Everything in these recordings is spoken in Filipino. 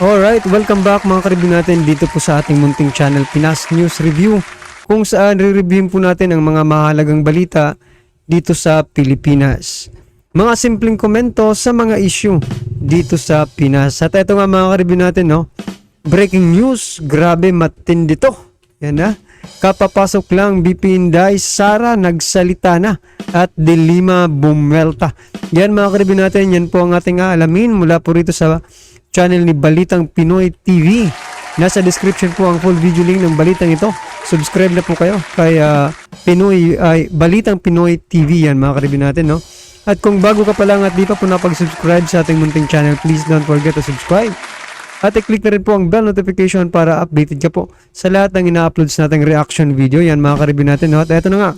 Alright, welcome back mga karibin natin dito po sa ating munting channel Pinas News Review, kung saan re-reviewin po natin ang mga mahalagang balita dito sa Pilipinas. Mga simpleng komento sa mga issue dito sa Pinas. At ito nga mga karibin natin, no? Breaking news, grabe matindi to. Yan na. Kapapasok lang BP Inday, Sara nagsalita na at Dilima bumelta. Yan mga karibin natin, yan po ang ating alamin mula po rito sa channel ni Balitang Pinoy TV. Nasa description po ang full video link ng balitang ito. Subscribe na po kayo kay Balitang Pinoy TV, yan mga karibin natin, no? At kung bago ka pa lang at di pa po napag-subscribe sa ating munting channel, please don't forget to subscribe. At i-click na rin po ang bell notification para updated ka po sa lahat ng ina-uploads nating reaction video. Yan mga karibin natin, no? At eto na nga,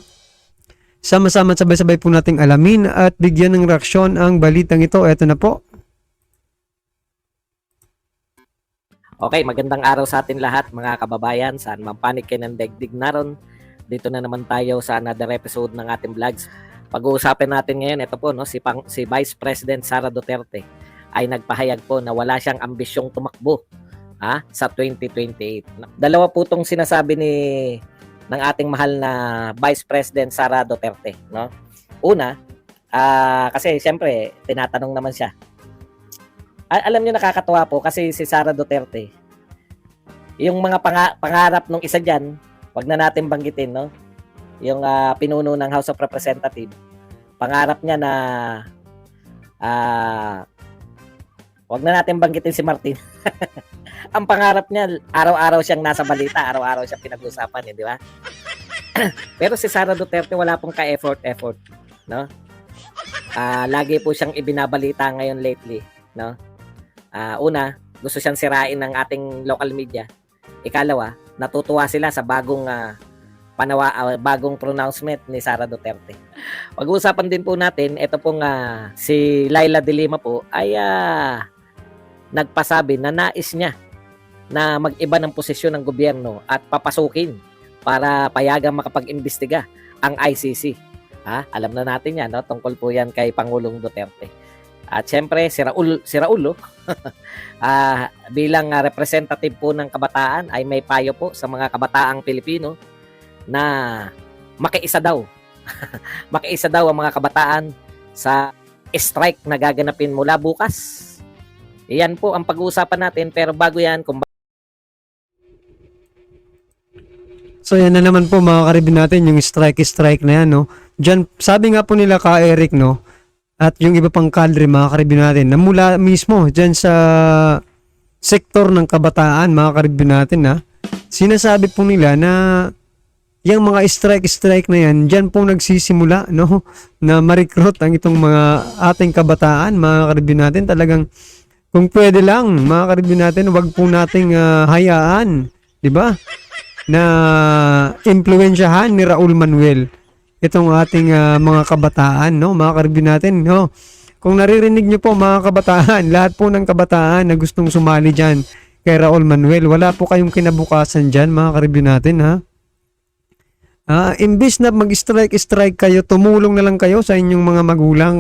sama-sama at sabay-sabay po nating alamin at bigyan ng reaksyon ang balitang ito. Eto na po. Okay, magandang araw sa atin lahat mga kababayan. Saan man panig kayo ng daigdig naron. Dito na naman tayo sa another episode ng ating vlogs. Pag-uusapin natin ngayon, ito po, no, si Vice President Sara Duterte ay nagpahayag po na wala siyang ambisyong tumakbo sa 2028. Dalawa po itong sinasabi ng ating mahal na Vice President Sara Duterte. No? Una, kasi siyempre, tinatanong naman siya. Alam niyo, nakakatuwa po kasi si Sara Duterte, yung mga pangarap nung isa dyan, wag na natin banggitin, no? Yung pinuno ng House of Representatives, pangarap niya na wag na natin banggitin si Martin. Ang pangarap niya, araw-araw siyang nasa balita, araw-araw siyang pinag-usapan, di ba? Pero si Sara Duterte wala pong ka-effort, no? Lagi po siyang ibinabalita ngayon lately, no? Una, gusto siyang sirain ng ating local media. Ikalawa, natutuwa sila sa bagong bagong pronouncement ni Sara Duterte. Pag-uusapan din po natin, ito pong si Leila de Lima po ay nagpasabi na nais niya na mag-iba ng posisyon ng gobyerno at papasukin para payagang makapag-imbestiga ang ICC. Alam na natin yan, no? Tungkol po yan kay Pangulong Duterte. At syempre, si Raul bilang representative po ng kabataan ay may payo po sa mga kabataang Pilipino na makiisa daw. Makiisa daw ang mga kabataan sa strike na gaganapin mula bukas. Iyan po ang pag-uusapan natin, pero bago yan, So yan na naman po mga karibin natin, yung strike na yan, no? Diyan, sabi nga po nila ka Eric, no? At yung iba pang kadre mga karibin natin, na mula mismo dyan sa sektor ng kabataan mga karibin natin, sinasabi po nila na yung mga strike na yan, dyan po nagsisimula, no? Na ma-recruit ang itong mga ating kabataan mga karibin natin. Talagang kung pwede lang mga karibin natin, wag po nating hayaan, di ba? Na impluwensyahan ni Raul Manuel itong ating mga kabataan, no? Mga karibin natin, no? Kung naririnig nyo po mga kabataan, lahat po ng kabataan na gustong sumali dyan kay Raul Manuel, wala po kayong kinabukasan dyan mga karibin natin, imbis na mag-strike kayo, tumulong na lang kayo sa inyong mga magulang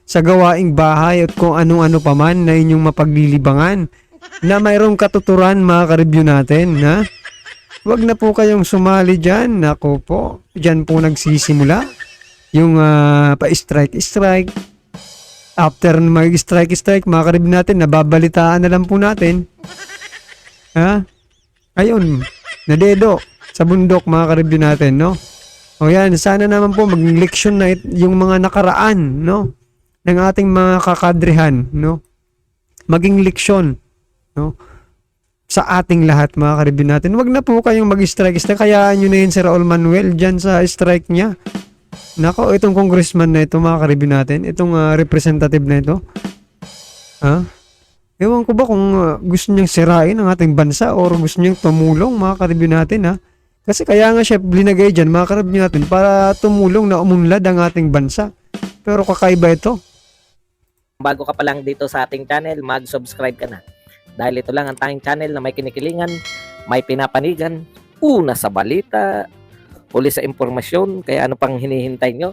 sa gawaing bahay at kung ano-ano pa man na inyong mapaglilibangan na mayroong katuturan mga karibin natin, Wag na po kayong sumali dyan. Nako po, dyan po nagsisimula yung pa-strike. After mag-strike, mga karibin natin, nababalitaan na lang po natin. Ayun, nadedo sa bundok mga karibin natin, no? O yan, sana naman po maging leksyon na yung mga nakaraan, no? Ng ating mga kakadrehan, no? Maging leksyon, no? Sa ating lahat mga karibin natin. Wag na po kayong mag-strike. Kayaan nyo na yun si Raul Manuel dyan sa strike niya. Nako, itong congressman na ito mga karibin natin, itong representative na ito. Ewan ko ba kung gusto niyang sirain ang ating bansa or gusto niyang tumulong mga karibin natin, Kasi kaya nga siya linagay dyan mga karibin natin para tumulong na umunlad ang ating bansa. Pero kakaiba ito. Bago ka pa lang dito sa ating channel, mag-subscribe ka na. Dahil ito lang ang tanging channel na may kinikilingan, may pinapanigan, una sa balita, huli sa impormasyon, kaya ano pang hinihintay nyo?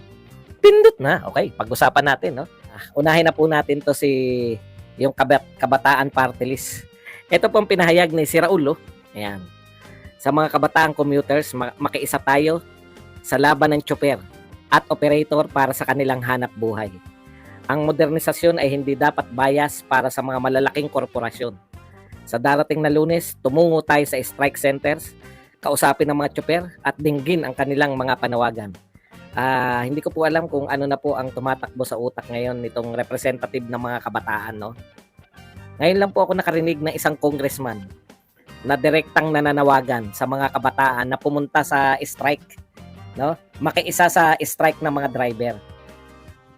Pindot na. Okay, pag-usapan natin, no? Unahin na po natin to yung Kabataan Party List. Ito pong pinahayag ni si Raul. Ayan. Sa mga kabataang commuters, makiisa tayo sa laban ng tsoper at operator para sa kanilang hanap buhay. Ang modernisasyon ay hindi dapat bias para sa mga malalaking korporasyon. Sa darating na Lunes, tumungo tayo sa strike centers, kausapin ng mga tsoper at dinggin ang kanilang mga panawagan. Hindi ko po alam kung ano na po ang tumatakbo sa utak ngayon nitong representative ng mga kabataan, no? Ngayon lang po ako nakarinig ng isang congressman na direktang nananawagan sa mga kabataan na pumunta sa strike, no? Makiisa sa strike ng mga driver.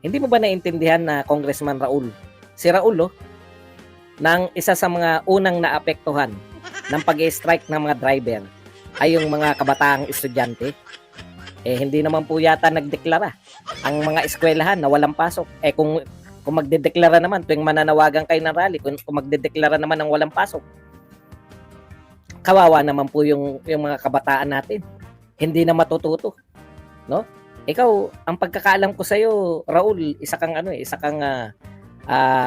Hindi mo ba naintindihan na Congressman Raul? Si Raul, nang isa sa mga unang naapektuhan ng pag-strike ng mga driver ay yung mga kabataang estudyante. Hindi naman po yata nagdeklara ang mga eskwelahan na walang pasok. Kung magdedeklara naman tuwing mananawagan kayo ng rally, kung magdedeklara naman ng walang pasok, kawawa naman po yung mga kabataan natin. Hindi na matututo, no? Ikaw, ang pagkakaalam ko sa iyo, Raul, isa kang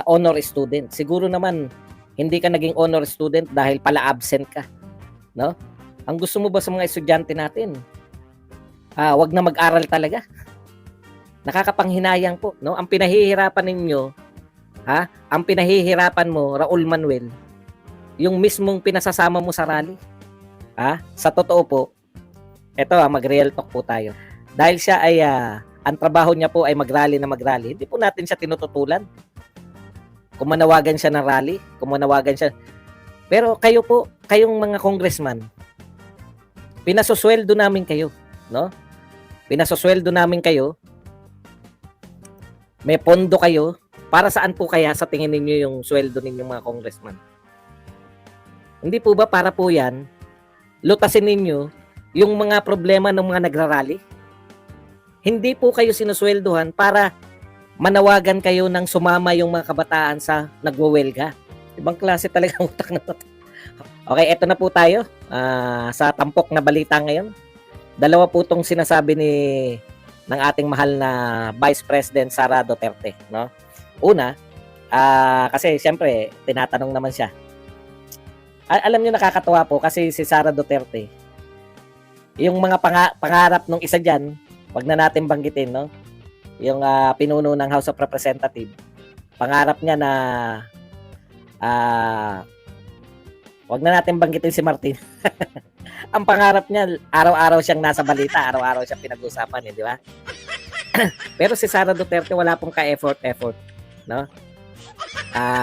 honor student. Siguro naman hindi ka naging honor student dahil pala absent ka, no? Ang gusto mo ba sa mga estudyante natin? Wag na mag-aral talaga. Nakakapanghinayang po, no? Ang pinahihirapan ninyo, ang pinahihirapan mo, Raul Manuel, yung mismong pinasasama mo sa rally. Sa totoo po, eto mag-real talk po tayo. Dahil siya ay, ang trabaho niya po ay mag-rally na mag-rally, hindi po natin siya tinututulan. Kung manawagan siya ng rally, kung manawagan siya. Pero kayo po, kayong mga congressman, pinasosweldo namin kayo, no? Pinasosweldo namin kayo. May pondo kayo. Para saan po kaya sa tingin ninyo yung sweldo ninyong mga congressman? Hindi po ba para po yan, lutasin ninyo yung mga problema ng mga nagrarally? Hindi po kayo sinusweldohan para manawagan kayo ng sumama yung mga kabataan sa nagwawelga. Ibang klase talaga ang utak na to. Okay, eto na po tayo sa tampok na balita ngayon. Dalawa po itong sinasabi ng ating mahal na Vice President Sara Duterte, no? Una, kasi siyempre tinatanong naman siya. Alam niyo, nakakatuwa po kasi si Sara Duterte, yung mga pangarap nung isa diyan, wag na natin banggitin, no? Yung pinuno ng House of Representatives, pangarap niya na wag na natin banggitin si Martin. Ang pangarap niya, araw-araw siyang nasa balita, araw-araw siyang pinag-usapan, di ba? Pero si Sara Duterte wala pong ka-effort, no?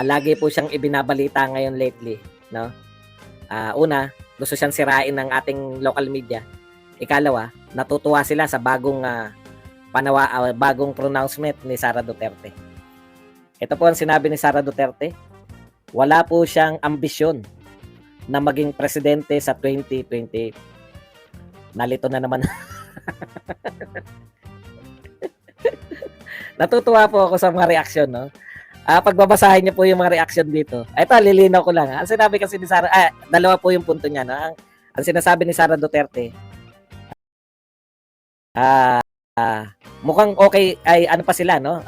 Lagi po siyang ibinabalita ngayon lately, no? Una, gusto siyang sirain ng ating local media. Ikalawa, natutuwa sila sa bagong pronouncement ni Sara Duterte. Ito po ang sinabi ni Sara Duterte. Wala po siyang ambisyon na maging presidente sa 2028. Nalito na naman. Natutuwa po ako sa mga reaksyon, no? Pagbabasahin niyo po yung mga reaksyon dito. Ito, lilinaw ko lang. Ang sinabi kasi ni Sara, dalawa po yung punto niya, no? Ang sinasabi ni Sara Duterte, mukhang okay, ay ano pa sila, no?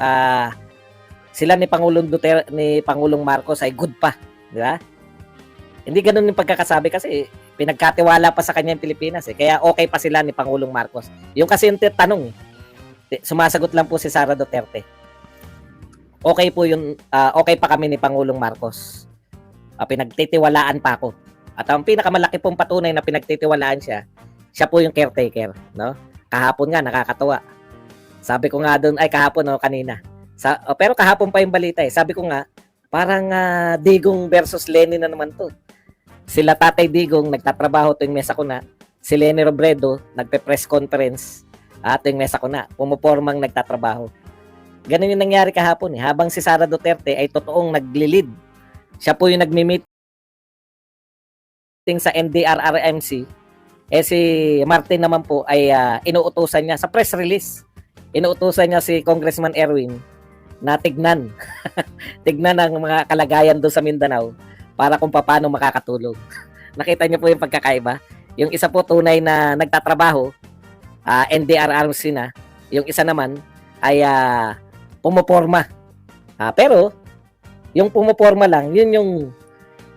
Sila ni Pangulong Duterte, ni Pangulong Marcos ay good pa, di ba? Hindi ganoon yung pagkakasabi kasi pinagkatiwala pa sa kanya yung Pilipinas, eh. Kaya okay pa sila ni Pangulong Marcos. Yung kasi yung tanong, sumasagot lang po si Sara Duterte. Okay po yun, okay pa kami ni Pangulong Marcos. Pinagtitiwalaan pa ako. At ang pinakamalaki pong patunay na pinagtitiwalaan siya po yung caretaker, no? Kahapon nga, nakakatawa. Sabi ko nga doon, kahapon, no, kanina. Pero kahapon pa yung balita, eh. Sabi ko nga, parang Digong versus Lenny na naman to. Sila Tatay Digong, nagtatrabaho tuwing mesa ko na. Si Lenny Robredo, nagpe-press conference tuwing mesa ko na. Pumupormang nagtatrabaho. Ganun yung nangyari kahapon, eh. Habang si Sara Duterte ay totoong naglilid. Siya po yung nagmi-meeting sa NDRRMC. Si Martin naman po ay inuutusan niya sa press release. Inuutusan niya si Congressman Erwin na tignan ang mga kalagayan doon sa Mindanao para kung paano makakatulong. Nakita niyo po yung pagkakaiba. Yung isa po tunay na nagtatrabaho, NDRRMC na. Yung isa naman ay pumuporma. Pero yung pumuporma lang, yun yung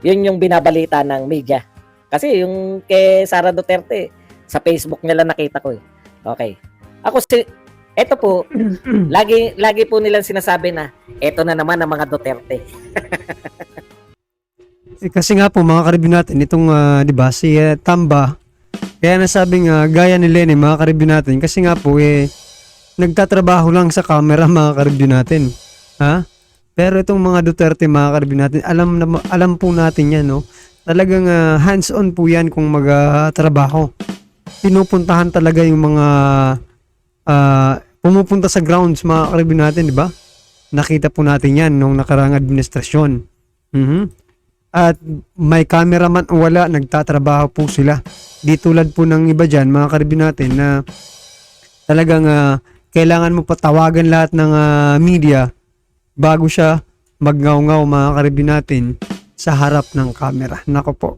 Yun yung binabalita ng media. Kasi yung kay Sara Duterte, sa Facebook niya lang nakita ko eh. Okay. Eto po, lagi po nilang sinasabi na, eto na naman ang mga Duterte. Kasi nga po mga karibyo natin, itong 'di ba si Tamba, kaya nasabing gaya ni Lenny mga karibyo natin kasi nga po nagtatrabaho lang sa camera mga karibyo natin. Ha? Pero itong mga Duterte mga karibyo natin, alam po natin 'yan, no. Talagang hands-on po 'yan kung magtrabaho. Pinupuntahan talaga yung mga pumupunta sa grounds mga karibyo natin, 'di ba? Nakita po natin 'yan nung nakaraang administrasyon. At may cameraman o wala, nagtatrabaho po sila. Di tulad po ng iba dyan, mga karibyo natin, na talagang kailangan mo patawagan lahat ng media bago siya magngaw-ngaw mga karibyo natin sa harap ng camera. Nako po.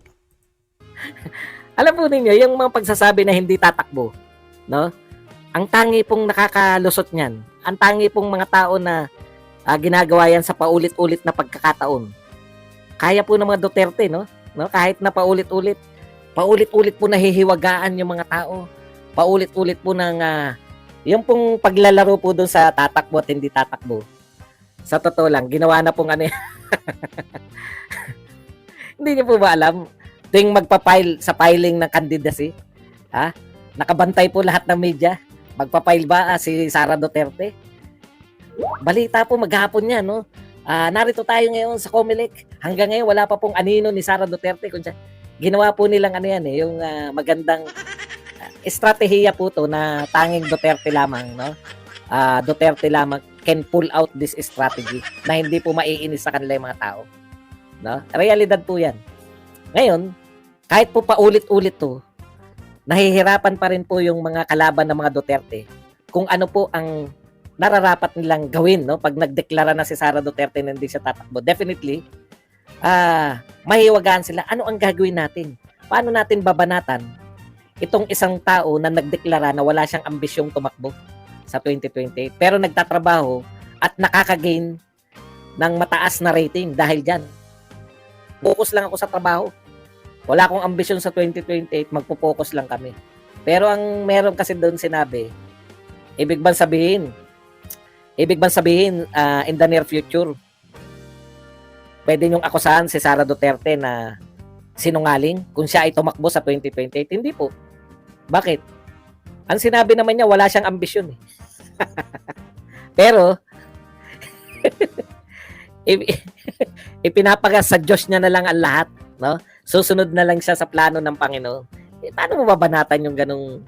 Alam po ninyo, yung mga pagsasabi na hindi tatakbo, no? Ang tangi pong nakakalusot niyan, ang tangi pong mga tao na ginagawa yan sa paulit-ulit na pagkakataon. Kaya po ng mga Duterte, no? Kahit na paulit-ulit po nahihiwagaan yung mga tao. Paulit-ulit po ng yung pong paglalaro po doon sa tatakbo at hindi tatakbo. Sa totoo lang, ginawa na pong ano yan. Hindi niyo po ba alam? Tuwing magpa-file sa filing ng candidacy, nakabantay po lahat ng media. Magpa-file ba si Sara Duterte? Balita po maghapon yan, no? Narito tayo ngayon sa Comelec. Hanggang ngayon wala pa pong anino ni Sara Duterte. Ginawa po nilang ano yan yung magandang estratehiya po to na tanging Duterte lamang, no? Duterte lamang can pull out this strategy na hindi po maiinis sa kanila yung mga tao, no? Realidad po yan. Ngayon, kahit po paulit-ulit to, nahihirapan pa rin po yung mga kalaban ng mga Duterte kung ano po ang nararapat nilang gawin, no? Pag nagdeklara na si Sara Duterte na hindi siya tatakbo, definitely, mahiwagaan sila. Ano ang gagawin natin? Paano natin babanatan itong isang tao na nagdeklara na wala siyang ambisyong tumakbo sa 2028, pero nagtatrabaho at nakakagain ng mataas na rating dahil dyan. Focus lang ako sa trabaho. Wala akong ambisyon sa 2028, magpo-focus lang kami. Pero ang meron kasi doon sinabi, ibig bang sabihin, in the near future, pwede niyong akusahan si Sara Duterte na sinungaling kung siya ay tumakbo sa 2028? Hindi po. Bakit? Ang sinabi naman niya, wala siyang ambisyon. Pero, ipinapagas sa Diyos niya na lang ang lahat. No? Susunod na lang siya sa plano ng Panginoon. Paano mo babanatan yung ganong...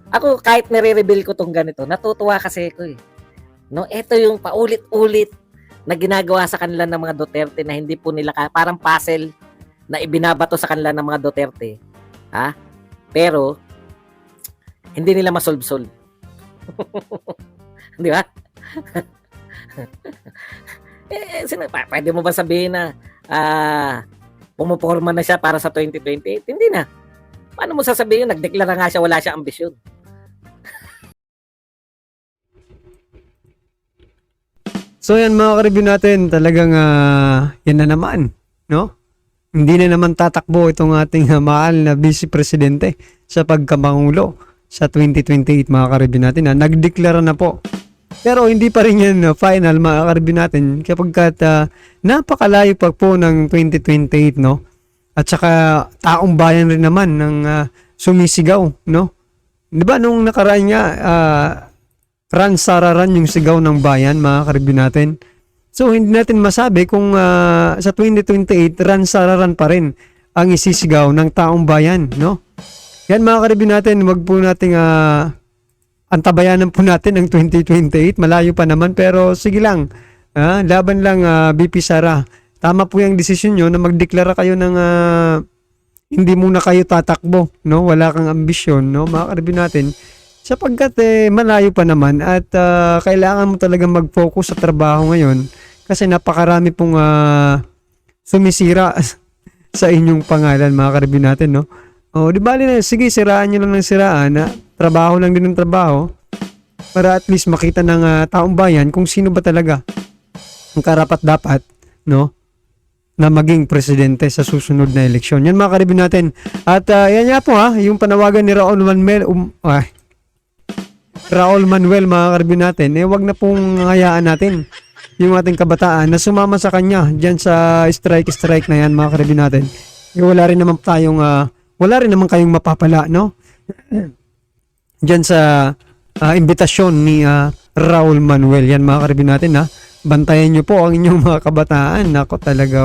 Ako, kahit nire-reveal ko tong ganito, natutuwa kasi ako eh. No, ito yung paulit-ulit na ginagawa sa kanila ng mga Duterte na hindi po nila parang puzzle na ibinabato sa kanila ng mga Duterte. Pero hindi nila masolve-solve. Di ba? Pwede mo ba sabihin na pumuporma na siya para sa 2028? Hindi na. Paano mo sasabihin nagdeklara nga siya wala siyang ambisyon? So yan mga karibyo natin, talagang yan na naman, no? Hindi na naman tatakbo itong ating mahal na Vice Presidente sa pagkapangulo sa 2028 mga karibyo natin. Nagdeklara na po. Pero hindi pa rin yan final mga karibyo natin kapag napakalayo pa po ng 2028, no? At saka taong bayan rin naman ng sumisigaw, no? Di ba nung nakaraan nga, Ran Sararan yung sigaw ng bayan mga karibyo natin. So hindi natin masabi kung sa 2028 Ran Sararan pa rin ang isisigaw ng taong bayan, no? Yan mga karibyo natin, wag po nating antabayanan po natin ang 2028, malayo pa naman pero sige lang. Laban lang BP Sara. Tama po yung desisyon nyo na magdeklara kayo ng hindi muna kayo tatakbo, no? Wala kang ambisyon, no? Mga karibyo natin. Sapagkat malayo pa naman at kailangan mo talagang mag-focus sa trabaho ngayon kasi napakarami pong sumisira sa inyong pangalan mga karibyo natin, no? O, di bali na, sige, siraan nyo lang ng siraan, trabaho lang din ng trabaho para at least makita ng taong bayan kung sino ba talaga ang karapat-dapat, no? na maging presidente sa susunod na eleksyon. Yan mga karibin natin. At yan nga po yung panawagan ni Raul Manuel mga karibin natin, wag na pong hayaan natin yung ating kabataan na sumama sa kanya dyan sa strike na yan mga karibin natin. Wala rin naman kayong mapapala, no? Dyan sa imbitasyon ni Raul Manuel. Yan mga karibin natin bantayan nyo po ang inyong mga kabataan. Nako talaga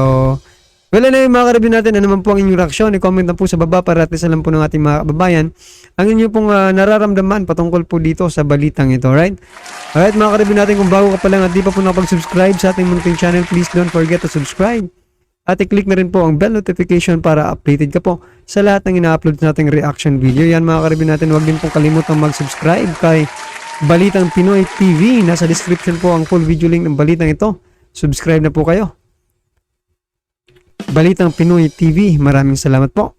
Wala na yung mga karibin natin. Ano naman po ang inyong reaksyon? I-comment na po sa baba para at least alam po ng ating mga kababayan ang inyong pong nararamdaman patungkol po dito sa balitang ito. Alright mga karibin natin, kung bago ka pa lang at di pa po nakapag-subscribe sa ating munting channel, please don't forget to subscribe. At i-click na rin po ang bell notification para updated ka po sa lahat ng ina-upload nating reaction video. Yan mga karibin natin, huwag din pong kalimutang mag-subscribe kay Balitang Pinoy TV. Nasa description po ang full video link ng balitang ito. Subscribe na po kayo. Balitang Pinoy TV. Maraming salamat po.